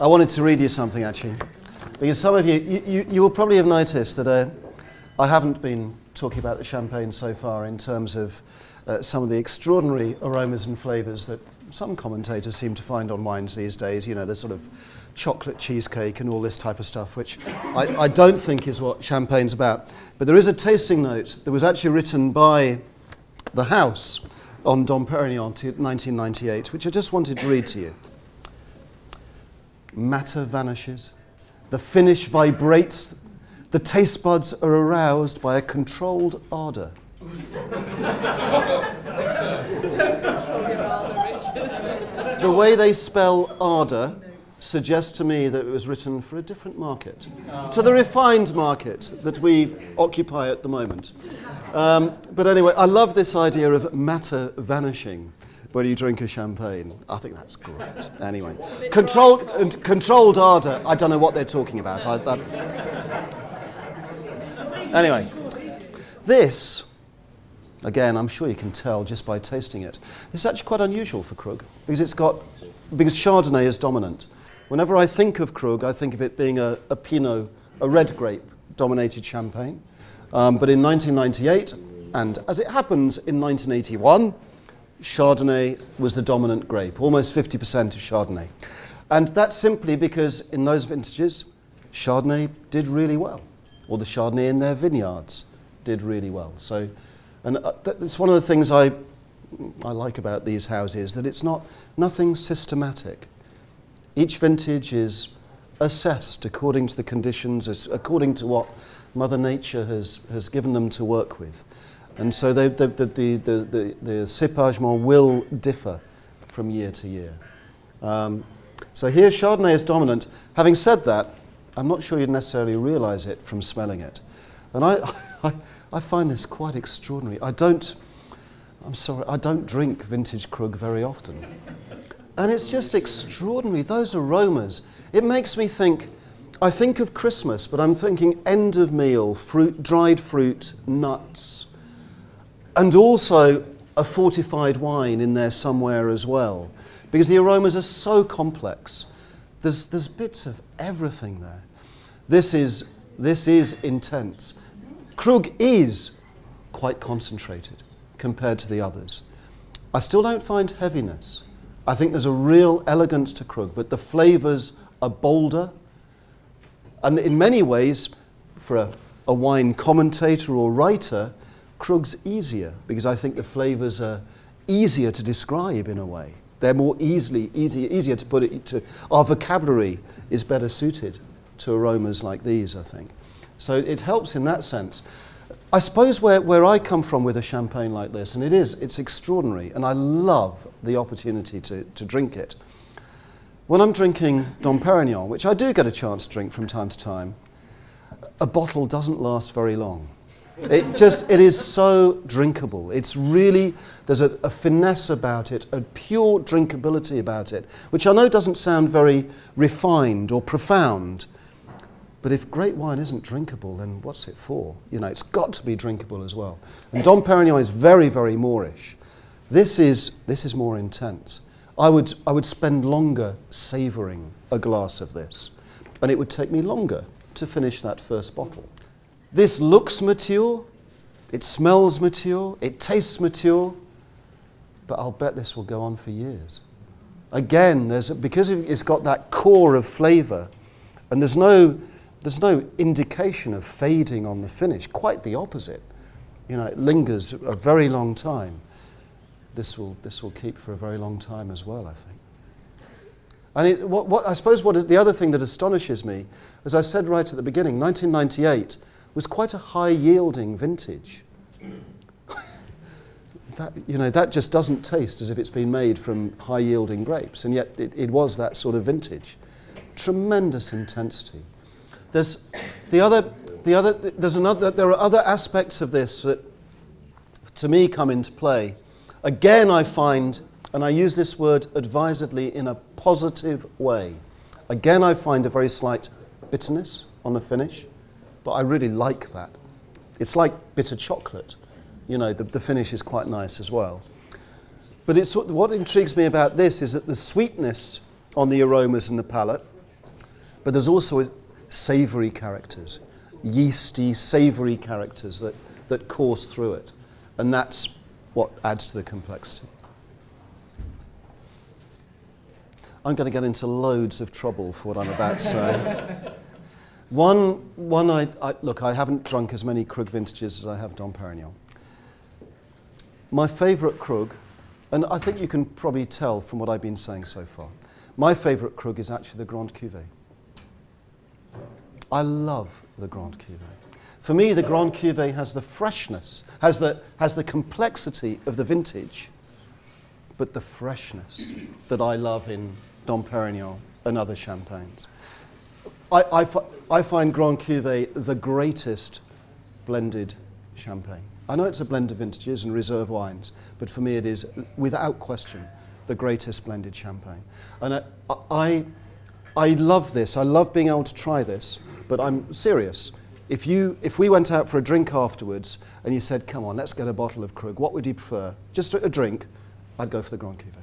I wanted to read you something actually, because some of you will probably have noticed that I haven't been talking about the champagne so far in terms of some of the extraordinary aromas and flavours that some commentators seem to find on wines these days, you know, the sort of chocolate cheesecake and all this type of stuff, which I don't think is what champagne's about. But there is a tasting note that was actually written by the house on Dom Pérignon 1998, which I just wanted to read to you. Matter vanishes, the finish vibrates, the taste buds are aroused by a controlled ardour. The way they spell ardour suggests to me that it was written for a different market, to the refined market that we occupy at the moment. But anyway, I love this idea of matter vanishing when you drink a champagne. I think that's great. Anyway, controlled ardour, I don't know what they're talking about. Anyway, this, again, I'm sure you can tell just by tasting it, it's actually quite unusual for Krug, because because Chardonnay is dominant. Whenever I think of Krug, I think of it being a Pinot, a red grape dominated champagne. But in 1998, and as it happens in 1981, Chardonnay was the dominant grape, almost 50% of Chardonnay. And that's simply because in those vintages, Chardonnay did really well, or the Chardonnay in their vineyards did really well. So, and it's one of the things I like about these houses, that it's nothing systematic. Each vintage is assessed according to the conditions, according to what Mother Nature has given them to work with. And so the cépagement will differ from year to year. So here Chardonnay is dominant. Having said that, I'm not sure you'd necessarily realise it from smelling it. And I find this quite extraordinary. I'm sorry, I don't drink vintage Krug very often. And it's just extraordinary, those aromas. It makes me think, I think of Christmas, but I'm thinking end of meal, fruit, dried fruit, nuts, and also a fortified wine in there somewhere as well, because the aromas are so complex. There's bits of everything there. This is intense. Krug is quite concentrated compared to the others. I still don't find heaviness. I think there's a real elegance to Krug, but the flavours are bolder. And in many ways, for a wine commentator or writer, Krug's easier, because I think the flavours are easier to describe in a way. They're more easier to put it into. Our vocabulary is better suited to aromas like these, I think. So it helps in that sense. I suppose where I come from with a champagne like this, and it's extraordinary, and I love the opportunity to drink it. When I'm drinking Dom Pérignon, which I do get a chance to drink from time to time, a bottle doesn't last very long. It is so drinkable. It's really, there's a finesse about it, a pure drinkability about it, which I know doesn't sound very refined or profound, but if great wine isn't drinkable, then what's it for? You know, it's got to be drinkable as well. And Dom Pérignon is very, very Moorish. This is more intense. I would spend longer savouring a glass of this, and it would take me longer to finish that first bottle. This looks mature, it smells mature, it tastes mature, but I'll bet this will go on for years. Again, because it's got that core of flavour, and there's no indication of fading on the finish, quite the opposite. You know, it lingers a very long time. This will keep for a very long time as well, I think. And I suppose the other thing that astonishes me, as I said right at the beginning, 1998 was quite a high-yielding vintage. That just doesn't taste as if it's been made from high-yielding grapes, and yet it was that sort of vintage. Tremendous intensity. There are other aspects of this that, to me, come into play. Again, I find, and I use this word advisedly in a positive way, again I find a very slight bitterness on the finish, but I really like that. It's like bitter chocolate. You know, the finish is quite nice as well. But what intrigues me about this is that the sweetness on the aromas and the palate But there's also savoury characters, yeasty, savoury characters that course through it. And that's what adds to the complexity. I'm going to get into loads of trouble for what I'm about to say. Look, I haven't drunk as many Krug vintages as I have Dom Pérignon. My favourite Krug, and I think you can probably tell from what I've been saying so far, my favourite Krug is actually the Grande Cuvée. I love the Grande Cuvée. For me, the Grande Cuvée has the freshness, has the complexity of the vintage, but the freshness that I love in Dom Pérignon and other champagnes. I find Grande Cuvée the greatest blended champagne. I know it's a blend of vintages and reserve wines, but for me it is, without question, the greatest blended champagne. And I love this. I love being able to try this, but I'm serious. If we went out for a drink afterwards and you said, come on, let's get a bottle of Krug, what would you prefer? Just a drink, I'd go for the Grande Cuvée.